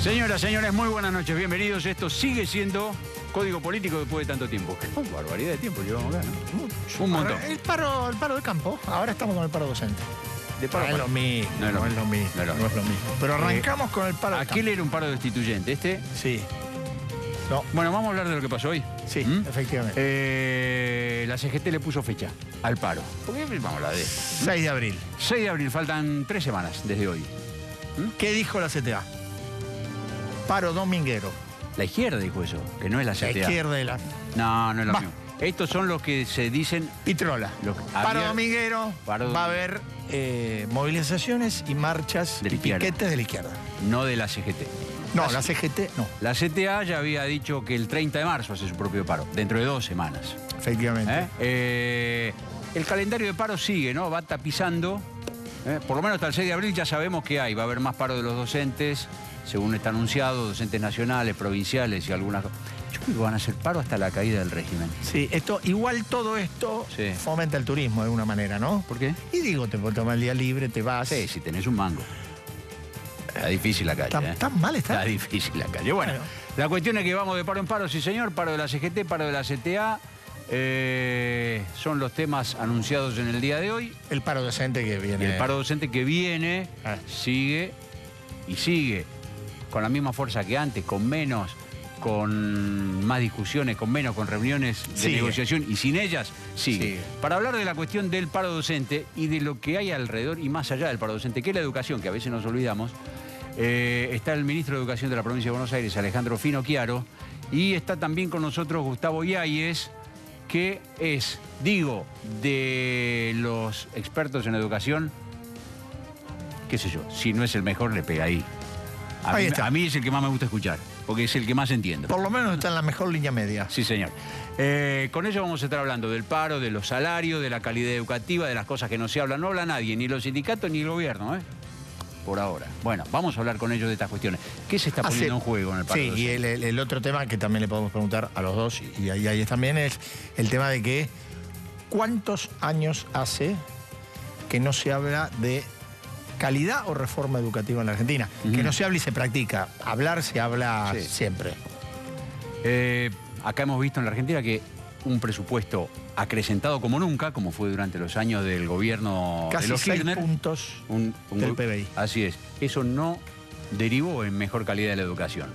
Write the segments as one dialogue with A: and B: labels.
A: Señoras, señores, muy buenas noches, bienvenidos. Esto sigue siendo Código Político después de tanto tiempo. Qué barbaridad de tiempo llevamos acá, ¿no?
B: Mucho.
A: Un montón.
B: El paro de campo, ahora estamos con el paro docente.
A: De paro,
B: No es lo mismo,
A: no es lo mismo.
B: Pero arrancamos con el paro de campo.
A: Aquel era un paro destituyente, este...
B: Sí. No.
A: Bueno, vamos a hablar de lo que pasó hoy.
B: Sí, efectivamente.
A: La CGT le puso fecha al paro. ¿Por qué vamos a hablar de
B: 6 de abril.
A: 6 de abril, faltan 3 semanas desde hoy.
B: ¿Qué dijo la CTA? Paro dominguero.
A: La izquierda dijo eso, que no es la CTA.
B: La izquierda de la...
A: No, no es lo mismo. Estos son los que se dicen...
B: Pitrola. Paro dominguero, va a haber movilizaciones y marchas y piquetes de la izquierda.
A: No de la CGT.
B: No, la CGT no.
A: La CTA ya había dicho que el 30 de marzo hace su propio paro, dentro de 2 semanas.
B: Efectivamente.
A: El calendario de paro sigue, ¿no? Va tapizando. Por lo menos hasta el 6 de abril ya sabemos que hay. Va a haber más paro de los docentes, según está anunciado, docentes nacionales, provinciales y algunas... Yo creo que van a hacer paro hasta la caída del régimen.
B: Sí, igual todo esto fomenta el turismo de alguna manera, ¿no?
A: ¿Por qué?
B: Y digo, te puedes tomar el día libre, te vas.
A: Sí, si tenés un mango. Está difícil la calle.
B: ¿Tan mal está?
A: Está difícil la calle. Bueno, la cuestión es que vamos de paro en paro, sí señor. Paro de la CGT, paro de la CTA. Son los temas anunciados en el día de hoy.
B: El paro docente que viene.
A: Y el paro docente que viene sigue y sigue con la misma fuerza que antes, con menos, con más discusiones, con menos, con reuniones de negociación y sin ellas, sigue. Para hablar de la cuestión del paro docente y de lo que hay alrededor y más allá del paro docente, que es la educación, que a veces nos olvidamos, está el ministro de Educación de la provincia de Buenos Aires, Alejandro Finocchiaro, y está también con nosotros Gustavo Yáñez, que es, digo, de los expertos en educación, qué sé yo, si no es el mejor, le pega ahí. A mí es el que más me gusta escuchar, porque es el que más entiendo.
B: Por lo menos está en la mejor línea media.
A: Sí, señor. Con ello vamos a estar hablando del paro, de los salarios, de la calidad educativa, de las cosas que no se hablan. No habla nadie, ni los sindicatos ni el gobierno, por ahora. Bueno, vamos a hablar con ellos de estas cuestiones. ¿Qué se está poniendo en juego en el paro?
B: Sí, y el otro tema que también le podemos preguntar a los dos, y ahí también es el tema de que ¿cuántos años hace que no se habla de calidad o reforma educativa en la Argentina? Que no se habla y se practica. Hablar se habla siempre.
A: Acá hemos visto en la Argentina que un presupuesto acrecentado como nunca, como fue durante los años del gobierno
B: casi
A: de los Kirchner.
B: 6 puntos del PBI.
A: Así es. Eso no derivó en mejor calidad de la educación,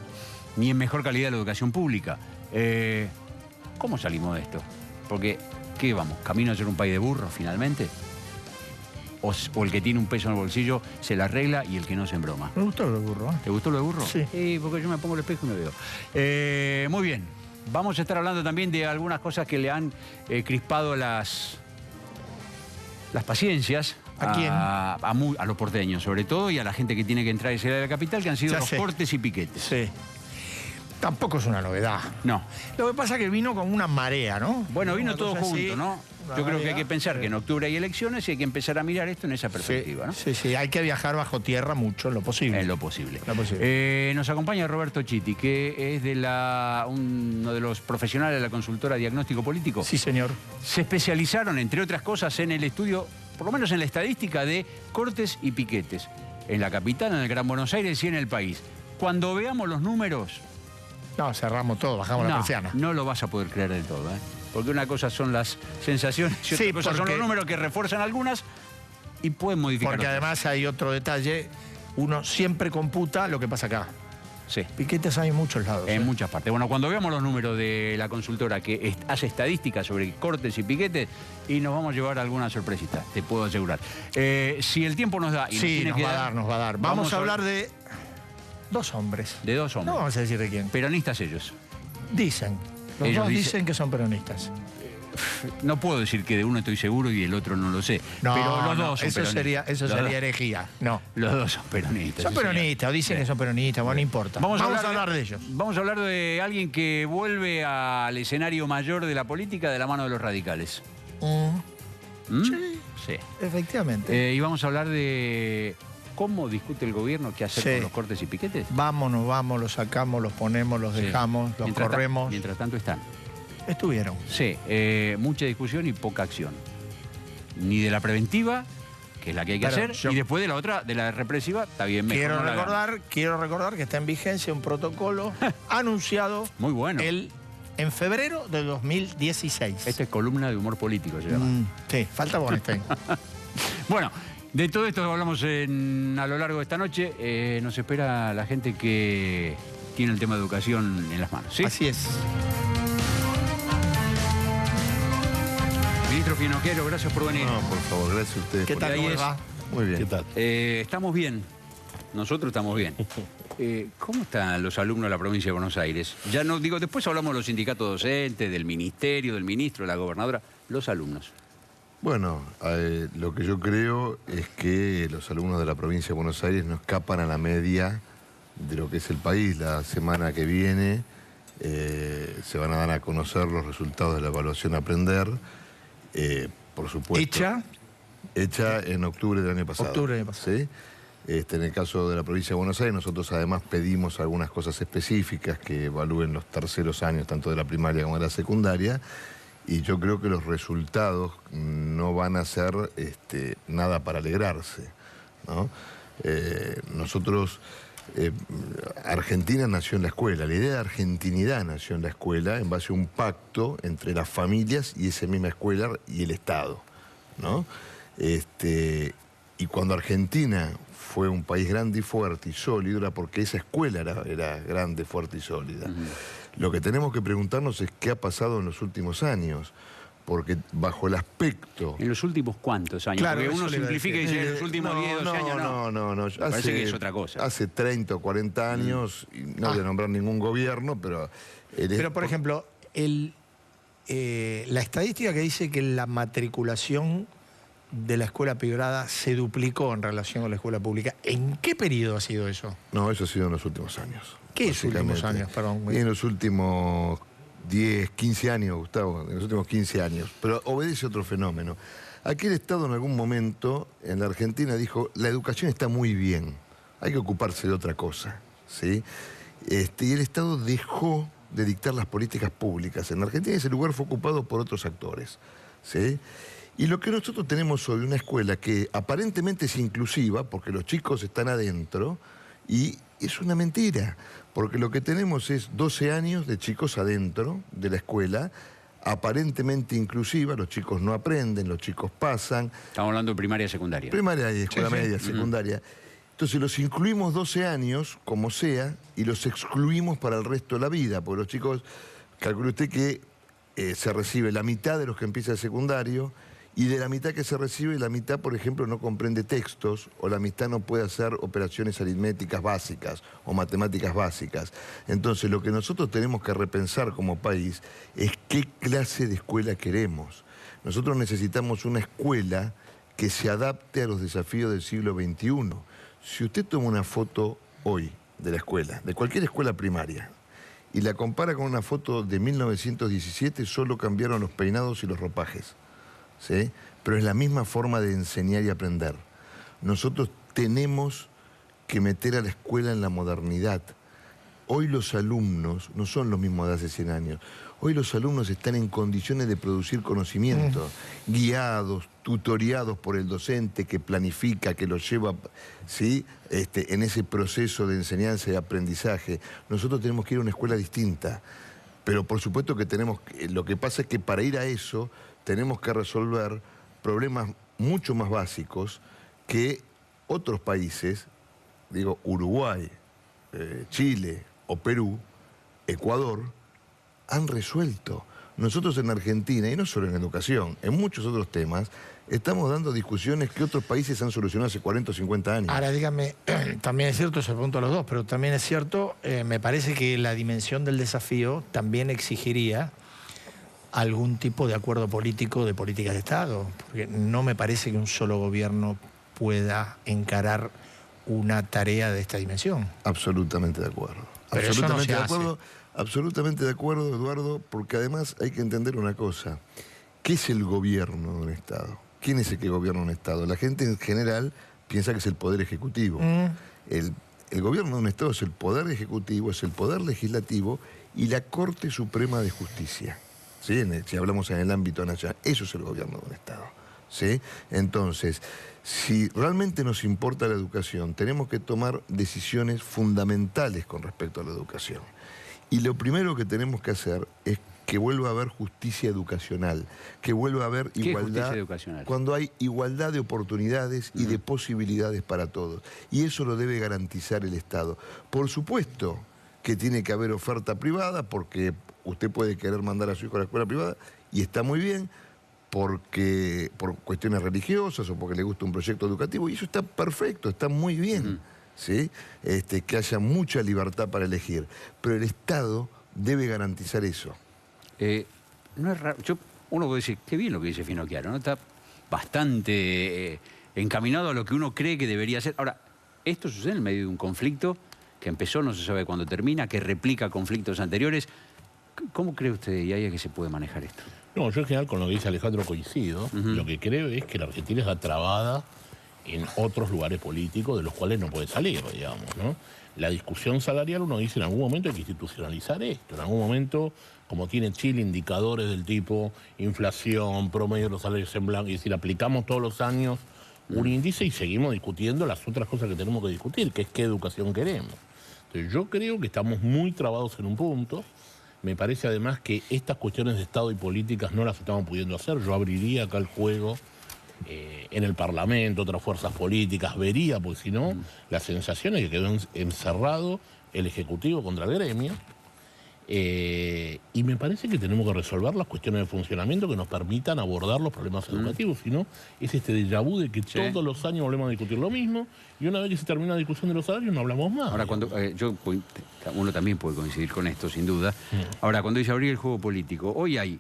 A: ni en mejor calidad de la educación pública. ¿Cómo salimos de esto? Porque, ¿qué vamos? ¿Camino a ser un país de burros finalmente? O el que tiene un peso en el bolsillo se la arregla y el que no se embroma.
B: Me gustó lo de burro.
A: ¿Te gustó lo de burro?
B: Sí.
A: Porque yo me pongo el espejo y me veo. Muy bien. Vamos a estar hablando también de algunas cosas que le han crispado las paciencias.
B: ¿A quién?
A: A los porteños, sobre todo, y a la gente que tiene que entrar y salir de la capital, que han sido los cortes y piquetes.
B: Sí. Tampoco es una novedad.
A: No.
B: Lo que pasa es que vino con una marea, ¿no?
A: Bueno, vino todo junto, ¿no? Yo creo que hay que pensar que en octubre hay elecciones y hay que empezar a mirar esto en esa perspectiva, ¿no?
B: Sí, hay que viajar bajo tierra mucho, en lo posible.
A: En lo posible. Nos acompaña Roberto Chiti, que es de uno de los profesionales de la consultora Diagnóstico Político.
B: Sí, señor.
A: Se especializaron, entre otras cosas, en el estudio, por lo menos en la estadística, de cortes y piquetes. En la capital, en el Gran Buenos Aires y en el país. Cuando veamos los números...
B: No, cerramos todo, bajamos la persiana.
A: No lo vas a poder creer del todo, Porque una cosa son las sensaciones y otra cosa son los números que refuerzan algunas y pueden modificar.
B: Porque además hay otro detalle, uno siempre computa lo que pasa acá.
A: Sí.
B: Piquetes hay en muchos lados.
A: En muchas partes. Bueno, cuando veamos los números de la consultora que hace estadísticas sobre cortes y piquetes, y nos vamos a llevar alguna sorpresita, te puedo asegurar. Si el tiempo nos da... Y
B: nos va a dar. Vamos a hablar de 2 hombres.
A: De 2 hombres.
B: No vamos a decir de quién.
A: Peronistas ellos.
B: Dicen. Los dos dicen que son peronistas.
A: No puedo decir que de uno estoy seguro y el otro no lo sé.
B: No,
A: pero los dos son
B: peronistas. Eso sería herejía. No.
A: Los dos son peronistas.
B: Son peronistas, o dicen que son peronistas, bueno, no importa. Vamos a hablar de ellos.
A: Vamos a hablar de alguien que vuelve al escenario mayor de la política de la mano de los radicales.
B: Sí, efectivamente.
A: Y vamos a hablar de cómo discute el gobierno qué hacer con los cortes y piquetes.
B: Vamos, los sacamos, los ponemos, los dejamos, los corremos.
A: Mientras tanto están.
B: Estuvieron.
A: Sí, mucha discusión y poca acción. Ni de la preventiva, que es la que hay que
B: Pero
A: hacer, y después de la otra, de la represiva, está bien, mejor no la hagamos.
B: Quiero recordar que está en vigencia un protocolo anunciado
A: Muy bueno.
B: en febrero de 2016.
A: Esta es columna de humor político, se llama.
B: Sí, falta Bornstein.
A: Bueno, de todo esto hablamos a lo largo de esta noche. Nos espera la gente que tiene el tema de educación en las manos, ¿sí?
B: Así es.
A: Ministro Finocchiaro, gracias por venir.
C: No, por favor, gracias a ustedes.
B: ¿Qué tal? ¿Cómo les va?
C: Muy bien.
D: ¿Qué tal?
A: Estamos bien. Nosotros estamos bien. ¿Cómo están los alumnos de la provincia de Buenos Aires? Ya no digo, después hablamos de los sindicatos docentes, del ministerio, del ministro, de la gobernadora. Los alumnos.
C: Bueno, lo que yo creo es que los alumnos de la provincia de Buenos Aires no escapan a la media de lo que es el país. La semana que viene se van a dar a conocer los resultados de la evaluación Aprender. Por supuesto. Hecha en octubre del año pasado.
B: Octubre del año pasado.
C: ¿Sí? En el caso de la provincia de Buenos Aires, nosotros además pedimos algunas cosas específicas que evalúen los terceros años, tanto de la primaria como de la secundaria, y yo creo que los resultados no van a ser nada para alegrarse, ¿no? Argentina nació en la escuela, la idea de argentinidad nació en la escuela en base a un pacto entre las familias y esa misma escuela y el Estado, ¿no? Y cuando Argentina fue un país grande y fuerte y sólido, era porque esa escuela era grande, fuerte y sólida. Lo que tenemos que preguntarnos es qué ha pasado en los últimos años, porque bajo el aspecto...
A: ¿En los últimos cuántos años?
B: Claro,
A: porque uno
B: eso le iba a
A: simplifica y
B: decir.
A: dice en los últimos 10, 12 años,
C: no.
A: Parece que es otra cosa.
C: Hace 30 o 40 años, y no voy a nombrar ningún gobierno, pero...
B: Pero, por ejemplo, la estadística que dice que la matriculación de la escuela privada se duplicó en relación a la escuela pública, ¿en qué periodo ha sido eso?
C: No, eso ha sido en los últimos años.
B: ¿Qué es últimos años, perdón?
C: Y en los últimos 10, 15 años, Gustavo, en los últimos 15 años. Pero obedece a otro fenómeno. Aquí el Estado en algún momento en la Argentina dijo, la educación está muy bien, hay que ocuparse de otra cosa, ¿sí? Y el Estado dejó de dictar las políticas públicas. En la Argentina ese lugar fue ocupado por otros actores, ¿sí? Y lo que nosotros tenemos hoy, una escuela que aparentemente es inclusiva, porque los chicos están adentro, y es una mentira, porque lo que tenemos es 12 años de chicos adentro de la escuela, aparentemente inclusiva, los chicos no aprenden, los chicos pasan.
A: Estamos hablando de primaria y secundaria.
C: Primaria y escuela media, secundaria. Entonces los incluimos 12 años, como sea, y los excluimos para el resto de la vida, porque los chicos, calcule usted que se recibe la mitad de los que empiezan el secundario, y de la mitad que se recibe, la mitad, por ejemplo, no comprende textos, o la mitad no puede hacer operaciones aritméticas básicas o matemáticas básicas. Entonces, lo que nosotros tenemos que repensar como país es qué clase de escuela queremos. Nosotros necesitamos una escuela que se adapte a los desafíos del siglo XXI. Si usted toma una foto hoy de la escuela, de cualquier escuela primaria, y la compara con una foto de 1917, solo cambiaron los peinados y los ropajes, ¿sí? Pero es la misma forma de enseñar y aprender. Nosotros tenemos que meter a la escuela en la modernidad. Hoy los alumnos no son los mismos de hace 100 años. Hoy los alumnos están en condiciones de producir conocimiento, guiados, tutoriados por el docente que planifica, que los lleva, ¿sí? En ese proceso de enseñanza y aprendizaje. Nosotros tenemos que ir a una escuela distinta. Pero por supuesto que lo que pasa es que para ir a eso tenemos que resolver problemas mucho más básicos que otros países, digo Uruguay, Chile o Perú, Ecuador, han resuelto. Nosotros en Argentina, y no solo en educación, en muchos otros temas, estamos dando discusiones que otros países han solucionado hace 40 o 50 años.
B: Ahora, dígame, también es cierto, se lo pregunto a los dos, pero también es cierto, me parece que la dimensión del desafío también exigiría algún tipo de acuerdo político de políticas de Estado, porque no me parece que un solo gobierno pueda encarar una tarea de esta dimensión.
C: Absolutamente de acuerdo.
B: Pero
C: absolutamente
B: eso no se
C: de acuerdo. Absolutamente de acuerdo, Eduardo, porque además hay que entender una cosa. ¿Qué es el gobierno de un Estado? ¿Quién es el que gobierna un Estado? La gente en general piensa que es el Poder Ejecutivo. El gobierno de un Estado es el Poder Ejecutivo, es el Poder Legislativo y la Corte Suprema de Justicia. ¿Sí? Si hablamos en el ámbito nacional, eso es el gobierno de un Estado. ¿sí? Entonces, si realmente nos importa la educación, tenemos que tomar decisiones fundamentales con respecto a la educación. Y lo primero que tenemos que hacer es que vuelva a haber justicia educacional, que vuelva a haber
A: ¿Qué
C: igualdad.
A: justicia educacional?
C: Cuando hay igualdad de oportunidades y de posibilidades para todos. Y eso lo debe garantizar el Estado. Por supuesto que tiene que haber oferta privada, porque usted puede querer mandar a su hijo a la escuela privada, y está muy bien, por cuestiones religiosas o porque le gusta un proyecto educativo, y eso está perfecto, está muy bien, ¿sí? Que haya mucha libertad para elegir. Pero el Estado debe garantizar eso.
A: No es raro. Uno puede decir, qué bien lo que dice Finocchiaro, ¿no? Está bastante encaminado a lo que uno cree que debería ser. Ahora, esto sucede en medio de un conflicto que empezó, no se sabe cuándo termina, que replica conflictos anteriores. ¿Cómo cree usted, Yaya, que se puede manejar esto?
D: No, yo en general con lo que dice Alejandro coincido. Lo que creo es que la Argentina está trabada en otros lugares políticos de los cuales no puede salir, digamos, ¿no? La discusión salarial, uno dice, en algún momento hay que institucionalizar esto. En algún momento, como tiene Chile, indicadores del tipo inflación, promedio de los salarios en blanco, es decir, aplicamos todos los años un índice y seguimos discutiendo las otras cosas que tenemos que discutir, que es qué educación queremos. Entonces, yo creo que estamos muy trabados en un punto. Me parece además que estas cuestiones de Estado y políticas no las estamos pudiendo hacer. Yo abriría acá el juego en el Parlamento, otras fuerzas políticas, vería, porque si no, la sensación es que quedó encerrado el Ejecutivo contra el gremio. Y me parece que tenemos que resolver las cuestiones de funcionamiento que nos permitan abordar los problemas educativos. Si no, es este déjà vu de que todos los años volvemos a discutir lo mismo y una vez que se termina la discusión de los salarios no hablamos más.
A: Ahora, cuando uno también puede coincidir con esto, sin duda. Ahora, cuando dice abrir el juego político, hoy hay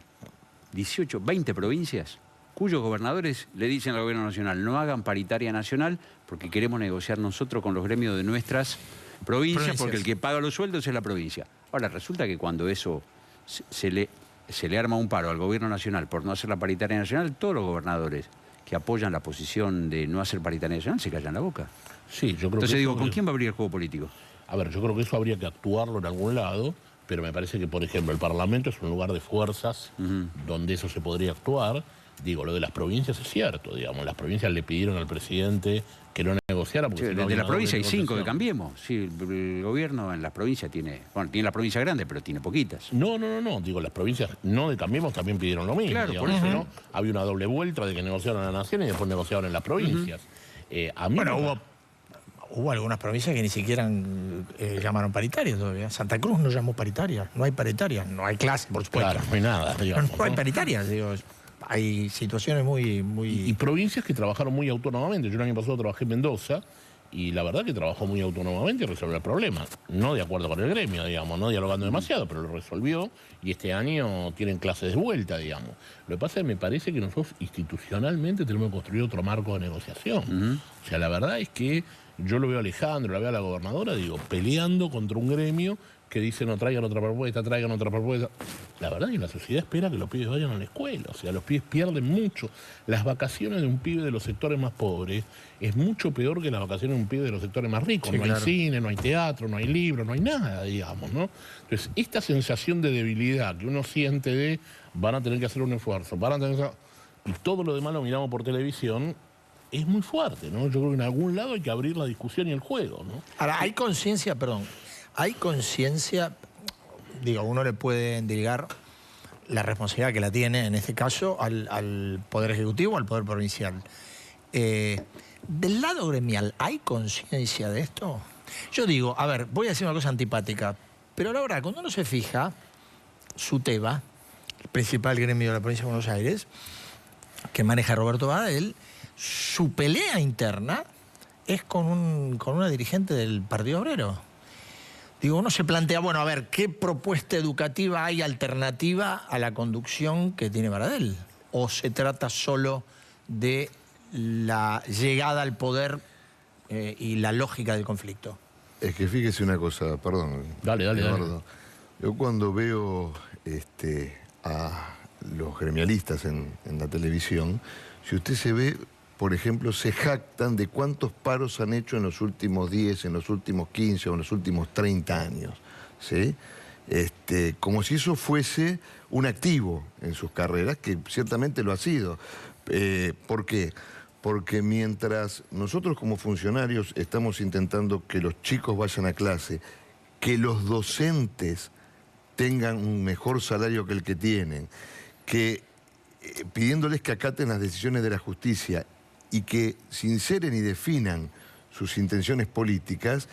A: 18, 20 provincias cuyos gobernadores le dicen al gobierno nacional, no hagan paritaria nacional porque queremos negociar nosotros con los gremios de nuestras provincias, porque el que paga los sueldos es la provincia. Ahora, resulta que cuando eso se le arma un paro al gobierno nacional por no hacer la paritaria nacional, todos los gobernadores que apoyan la posición de no hacer paritaria nacional se callan la boca.
D: Sí, yo creo
A: Entonces
D: que
A: digo, ¿con quién va a abrir el juego político?
D: A ver, yo creo que eso habría que actuarlo en algún lado, pero me parece que, por ejemplo, el Parlamento es un lugar de fuerzas donde eso se podría actuar. Digo, lo de las provincias es cierto, digamos. Las provincias le pidieron al presidente que no negociara. Porque
A: Sí, de la provincia hay 5 que cambiemos. Sí, el gobierno en las provincias tiene la provincia grande, pero tiene poquitas.
D: No. Digo, las provincias no de Cambiemos también pidieron lo mismo.
A: Claro,
D: digamos,
A: por eso.
D: ¿no? Había una doble vuelta de que negociaron en la nación y después negociaron en las provincias. A mí
B: hubo algunas provincias que ni siquiera llamaron paritarias todavía. Santa Cruz no llamó paritaria, no hay paritarias, no hay clase, por supuesto.
D: Claro, no hay nada, digamos,
B: no hay paritarias, digo. Hay situaciones muy...
D: Y provincias que trabajaron muy autónomamente. Yo el año pasado trabajé en Mendoza y la verdad que trabajó muy autónomamente y resolvió el problema. No de acuerdo con el gremio, digamos, no dialogando demasiado, pero lo resolvió y este año tienen clases de vuelta, digamos. Lo que pasa es que me parece que nosotros institucionalmente tenemos que construir otro marco de negociación. O sea, la verdad es que yo lo veo a Alejandro, la veo a la gobernadora, digo, peleando contra un gremio que dice no traigan otra propuesta, traigan otra propuesta. La verdad es que la sociedad espera que los pibes vayan a la escuela, o sea, los pibes pierden mucho. Las vacaciones de un pibe de los sectores más pobres es mucho peor que las vacaciones de un pibe de los sectores más ricos. Sí, no hay cine, no hay teatro, no hay libros, no hay nada, digamos, ¿no? Entonces, esta sensación de debilidad que uno siente de van a tener que hacer un esfuerzo, van a tener que... y todo lo demás lo miramos por televisión, es muy fuerte, ¿no? Yo creo que en algún lado hay que abrir la discusión y el juego, ¿no?
B: Ahora, hay conciencia, hay conciencia, digo, uno le puede endilgar la responsabilidad que la tiene, en este caso, al Poder Ejecutivo, al Poder Provincial. Del lado gremial, ¿hay conciencia de esto? Yo digo, a ver, voy a decir una cosa antipática, pero la verdad, cuando uno se fija, SUTEBA, el principal gremio de la provincia de Buenos Aires, que maneja Roberto Badel, su pelea interna es con una dirigente del Partido Obrero. Digo, uno se plantea, bueno, a ver, ¿qué propuesta educativa hay alternativa a la conducción que tiene Baradel? ¿O se trata solo de la llegada al poder y la lógica del conflicto?
C: Es que fíjese una cosa, perdón.
D: Dale.
C: Yo cuando veo a los gremialistas en la televisión, si usted se ve, por ejemplo, se jactan de cuántos paros han hecho en los últimos 10, en los últimos 15 o en los últimos 30 años, ¿sí? Como si eso fuese un activo en sus carreras, que ciertamente lo ha sido. ¿Por qué? Porque mientras nosotros como funcionarios estamos intentando que los chicos vayan a clase, que los docentes tengan un mejor salario que el que tienen, que pidiéndoles que acaten las decisiones de la justicia y que sinceren y definan sus intenciones políticas,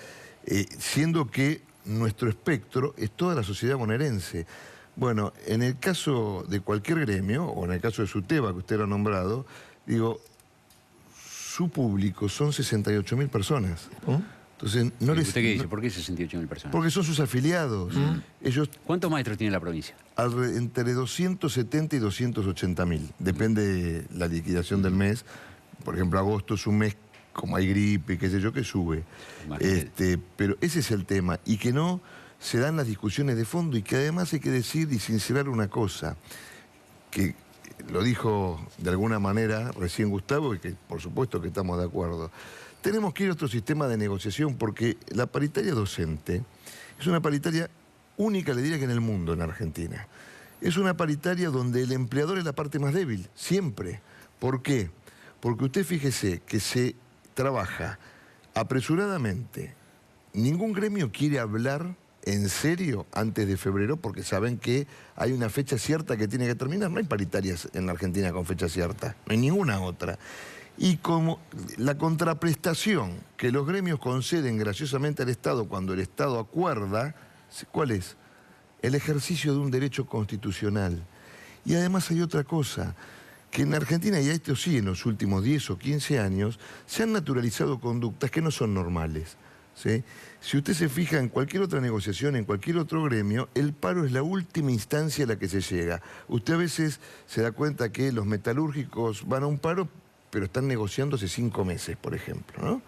C: siendo que nuestro espectro es toda la sociedad bonaerense. Bueno, en el caso de cualquier gremio, o en el caso de SUTEBA, que usted lo ha nombrado, digo, su público son 68.000 personas. Entonces, no les...
A: ¿Usted qué dice? ¿Por qué 68.000 personas?
C: Porque son sus afiliados. Ellos,
A: ¿Cuántos maestros tiene la provincia?
C: entre 270 y 280.000. Depende de la liquidación del mes. Por ejemplo, agosto es un mes, como hay gripe, qué sé yo, que sube. Pero ese es el tema. Y que no se dan las discusiones de fondo y que además hay que decir y sincerar una cosa, que lo dijo de alguna manera recién Gustavo y que por supuesto que estamos de acuerdo. Tenemos que ir a otro sistema de negociación porque la paritaria docente es una paritaria única, le diría que en el mundo, en Argentina. Es una paritaria donde el empleador es la parte más débil, siempre. ¿Por qué? Porque usted fíjese que se trabaja apresuradamente. Ningún gremio quiere hablar en serio antes de febrero porque saben que hay una fecha cierta que tiene que terminar. No hay paritarias en la Argentina con fecha cierta, no hay ninguna otra. Y como la contraprestación que los gremios conceden graciosamente al Estado cuando el Estado acuerda, ¿cuál es? El ejercicio de un derecho constitucional. Y además hay otra cosa, que en Argentina, y esto sí en los últimos 10 o 15 años, se han naturalizado conductas que no son normales. ¿Sí? Si usted se fija en cualquier otra negociación, en cualquier otro gremio, el paro es la última instancia a la que se llega. Usted a veces se da cuenta que los metalúrgicos van a un paro, pero están negociando hace 5 meses, por ejemplo, ¿no?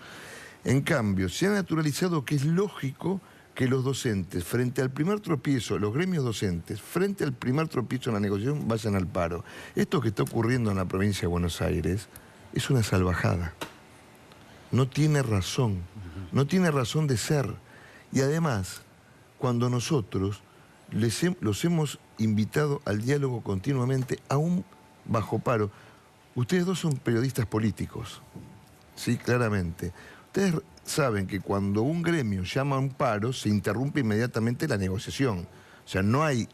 C: En cambio, se ha naturalizado que es lógico que los docentes, frente al primer tropiezo, los gremios docentes, frente al primer tropiezo en la negociación, vayan al paro. Esto que está ocurriendo en la provincia de Buenos Aires es una salvajada. No tiene razón. No tiene razón de ser. Y además, cuando nosotros los hemos invitado al diálogo continuamente, aún bajo paro. Ustedes dos son periodistas políticos, sí, claramente. Ustedes saben que cuando un gremio llama a un paro, se interrumpe inmediatamente la negociación. O sea, no hay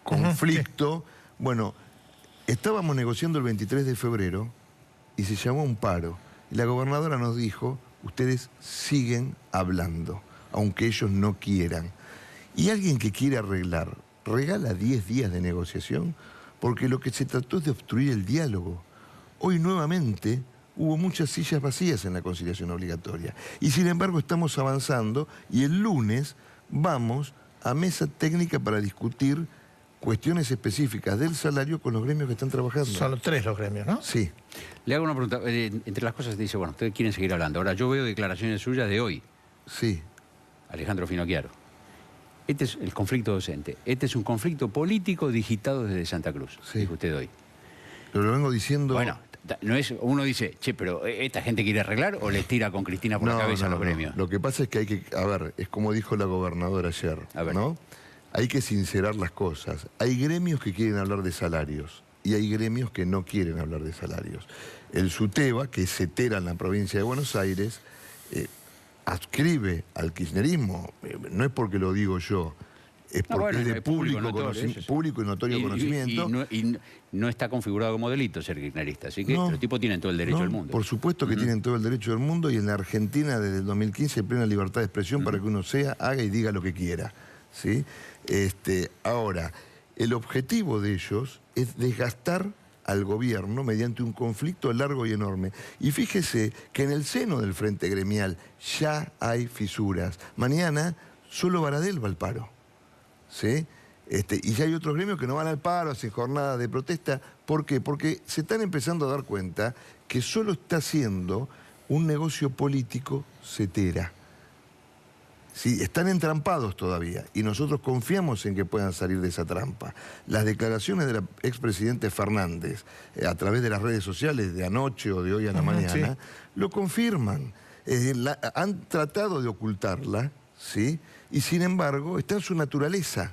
C: conflicto. Bueno, estábamos negociando el 23 de febrero y se llamó a un paro. Y la gobernadora nos dijo, ustedes siguen hablando, aunque ellos no quieran. Y alguien que quiere arreglar, regala 10 días de negociación, porque lo que se trató es de obstruir el diálogo. Hoy nuevamente hubo muchas sillas vacías en la conciliación obligatoria. Y sin embargo estamos avanzando y el lunes vamos a mesa técnica para discutir cuestiones específicas del salario con los gremios que están trabajando.
B: Son 3 los gremios, ¿no?
C: Sí.
A: Le hago una pregunta. Entre las cosas dice, bueno, ustedes quieren seguir hablando. Ahora, yo veo declaraciones suyas de hoy.
C: Sí.
A: Alejandro Finocchiaro. Este es el conflicto docente. Este es un conflicto político digitado desde Santa Cruz,
C: Sí.
A: dijo usted hoy.
C: Pero lo vengo diciendo...
A: Bueno, no es, uno dice, che, pero ¿esta gente quiere arreglar o les tira con Cristina por la cabeza a los gremios?
C: Lo que pasa es que hay que... A ver, es como dijo la gobernadora ayer, ¿no? Hay que sincerar las cosas. Hay gremios que quieren hablar de salarios y hay gremios que no quieren hablar de salarios. El SUTEBA, que es CETERA en la provincia de Buenos Aires, adscribe al kirchnerismo. No es porque lo digo yo, es porque es de público y notorio conocimiento.
A: Y no está configurado como delito ser kirchnerista, así que los tipos tienen todo el derecho del mundo.
C: Por supuesto que tienen todo el derecho del mundo y en la Argentina desde el 2015 hay plena libertad de expresión para que uno sea, haga y diga lo que quiera. ¿Sí? Ahora, el objetivo de ellos es desgastar al gobierno mediante un conflicto largo y enorme. Y fíjese que en el seno del Frente Gremial ya hay fisuras. Mañana solo Baradel va al paro. ¿Sí? Y ya hay otros gremios que no van al paro, hacen jornadas de protesta. ¿Por qué? Porque se están empezando a dar cuenta que solo está haciendo un negocio político CETERA. Sí, están entrampados todavía y nosotros confiamos en que puedan salir de esa trampa. Las declaraciones del expresidente Fernández a través de las redes sociales de anoche o de hoy a la mañana lo confirman. Han tratado de ocultarla, ¿sí? Y sin embargo está en su naturaleza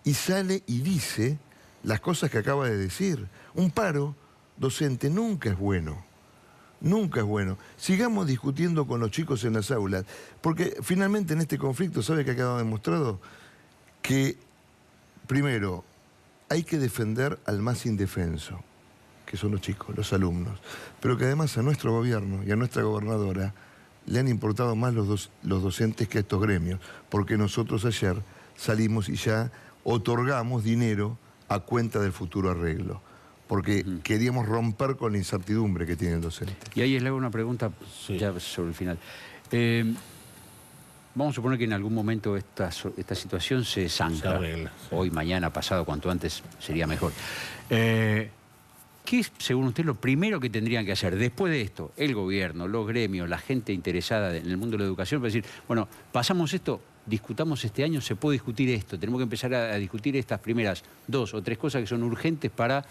C: y sale y dice las cosas que acaba de decir. Un paro docente nunca es bueno. Nunca es bueno. Sigamos discutiendo con los chicos en las aulas, porque finalmente en este conflicto, ¿sabe qué ha quedado demostrado? Que, primero, hay que defender al más indefenso, que son los chicos, los alumnos, pero que además a nuestro gobierno y a nuestra gobernadora le han importado más los docentes que a estos gremios, porque nosotros ayer salimos y ya otorgamos dinero a cuenta del futuro arreglo, porque queríamos romper con la incertidumbre que tiene el docente.
A: Y ahí le hago una pregunta ya sobre el final. Vamos a suponer que en algún momento esta situación se zanca. Hoy, mañana, pasado, cuanto antes sería mejor. ¿Qué es, según usted, lo primero que tendrían que hacer después de esto? El gobierno, los gremios, la gente interesada en el mundo de la educación, para decir, bueno, pasamos esto, discutamos este año, se puede discutir esto, tenemos que empezar a discutir estas primeras 2 o 3 cosas que son urgentes para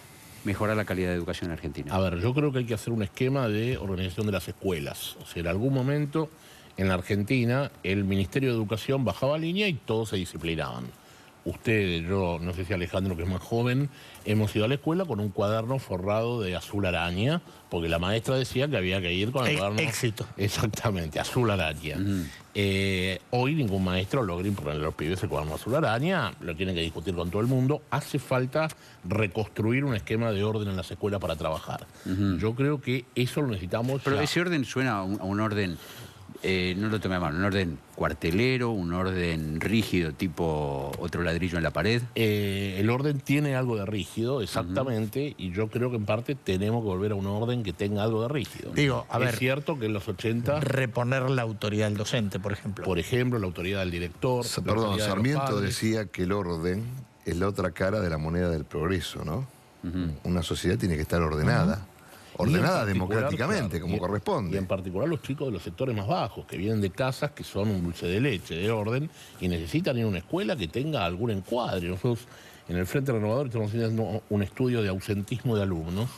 A: mejorar la calidad de educación en Argentina.
D: A ver, yo creo que hay que hacer un esquema de organización de las escuelas. O sea, en algún momento en la Argentina el Ministerio de Educación bajaba línea y todos se disciplinaban. Ustedes, yo no sé si Alejandro, que es más joven, hemos ido a la escuela con un cuaderno forrado de azul araña, porque la maestra decía que había que ir con el cuaderno...
B: Éxito.
D: Exactamente, azul araña. Hoy ningún maestro logra imponerle a los pibes el cuaderno azul araña, lo tienen que discutir con todo el mundo. Hace falta reconstruir un esquema de orden en las escuelas para trabajar. Yo creo que eso lo necesitamos.
A: Pero
D: ya.
A: ese orden suena a un orden... no lo tomé mal, un orden cuartelero, un orden rígido, tipo otro ladrillo en la pared.
D: El orden tiene algo de rígido, exactamente, y yo creo que en parte tenemos que volver a un orden que tenga algo de rígido.
B: Digo, a ver,
D: es cierto que en los 80...
B: Reponer la autoridad del docente, por ejemplo.
D: Por ejemplo, la autoridad del director...
C: Perdón, Sarmiento decía que el orden es la otra cara de la moneda del progreso, ¿no? Una sociedad tiene que estar ordenada. Ordenada democráticamente, como corresponde.
D: Y en particular los chicos de los sectores más bajos, que vienen de casas que son un dulce de leche, de orden, y necesitan ir a una escuela que tenga algún encuadre. Nosotros en el Frente Renovador estamos haciendo un estudio de ausentismo de alumnos.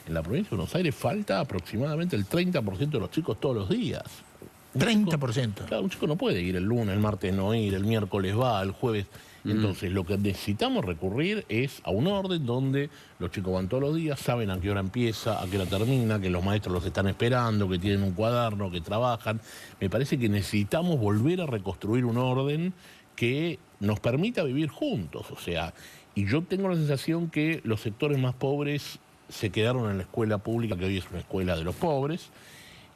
D: En la provincia de Buenos Aires falta aproximadamente el 30% de los chicos todos los días.
B: 30%.
D: Claro, un chico no puede ir el lunes, el martes no ir, el miércoles va, el jueves... Entonces, lo que necesitamos recurrir es a un orden donde los chicos van todos los días, saben a qué hora empieza, a qué hora termina, que los maestros los están esperando, que tienen un cuaderno, que trabajan. Me parece que necesitamos volver a reconstruir un orden que nos permita vivir juntos. O sea, y yo tengo la sensación que los sectores más pobres se quedaron en la escuela pública, que hoy es una escuela de los pobres,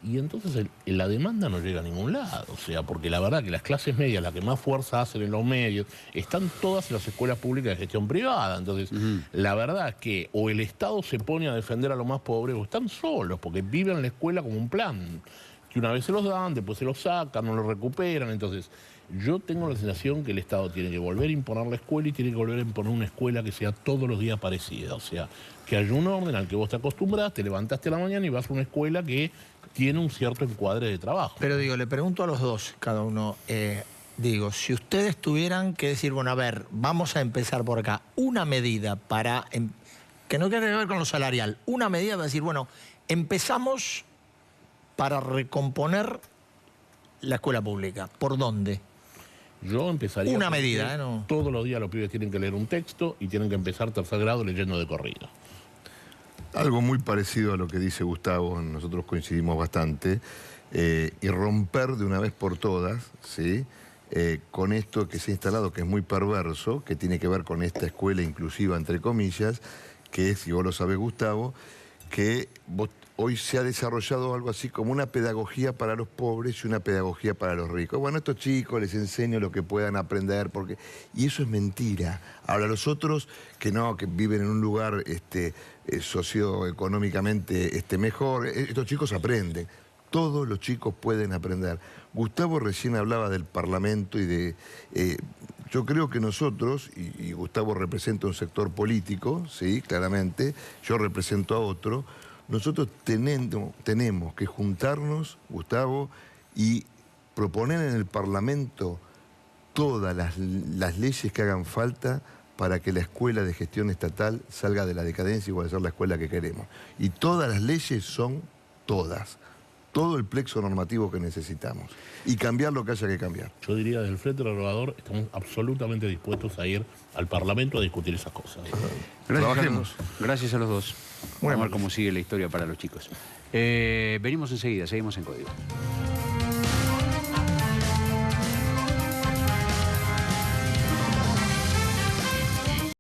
D: y entonces la demanda no llega a ningún lado. O sea, porque la verdad que las clases medias, las que más fuerza hacen en los medios, están todas en las escuelas públicas de gestión privada. Entonces, la verdad que o el Estado se pone a defender a los más pobres o están solos, porque viven en la escuela como un plan, que una vez se los dan, después se los sacan, no los recuperan. Entonces, yo tengo la sensación que el Estado tiene que volver a imponer la escuela y tiene que volver a imponer una escuela que sea todos los días parecida. O sea, que haya un orden al que vos te acostumbrás, te levantaste a la mañana y vas a una escuela que tiene un cierto encuadre de trabajo.
B: Pero digo, le pregunto a los dos, cada uno, digo, si ustedes tuvieran que decir, bueno, a ver, vamos a empezar por acá, una medida para, que no tiene que ver con lo salarial, una medida para decir, bueno, empezamos para recomponer la escuela pública, ¿por dónde?
D: Yo empezaría...
B: Una medida, ¿no?
D: Todos los días los pibes tienen que leer un texto y tienen que empezar tercer grado leyendo de corrido.
C: Algo muy parecido a lo que dice Gustavo, nosotros coincidimos bastante, y romper de una vez por todas, ¿sí? Con esto que se ha instalado, que es muy perverso, que tiene que ver con esta escuela inclusiva, entre comillas, que es, y vos lo sabés, Gustavo, que hoy se ha desarrollado algo así como una pedagogía para los pobres y una pedagogía para los ricos. Bueno, a estos chicos les enseño lo que puedan aprender, y eso es mentira. Ahora, los otros que no, que viven en un lugar socioeconómicamente mejor, estos chicos aprenden. Todos los chicos pueden aprender. Gustavo recién hablaba del Parlamento y de... yo creo que nosotros, y Gustavo representa un sector político, sí, claramente, yo represento a otro, nosotros tenemos que juntarnos, Gustavo, y proponer en el Parlamento todas las leyes que hagan falta para que la escuela de gestión estatal salga de la decadencia y vuelva a ser la escuela que queremos. Y todas las leyes son todas. todo el plexo normativo que necesitamos y cambiar lo que haya que cambiar.
D: Yo diría, desde el Frente Renovador estamos absolutamente dispuestos a ir al Parlamento a discutir esas cosas.
C: Trabajemos.
A: Gracias a los dos.
B: Bueno,
A: Vamos a ver cómo sigue la historia para los chicos. Venimos enseguida, seguimos en Código.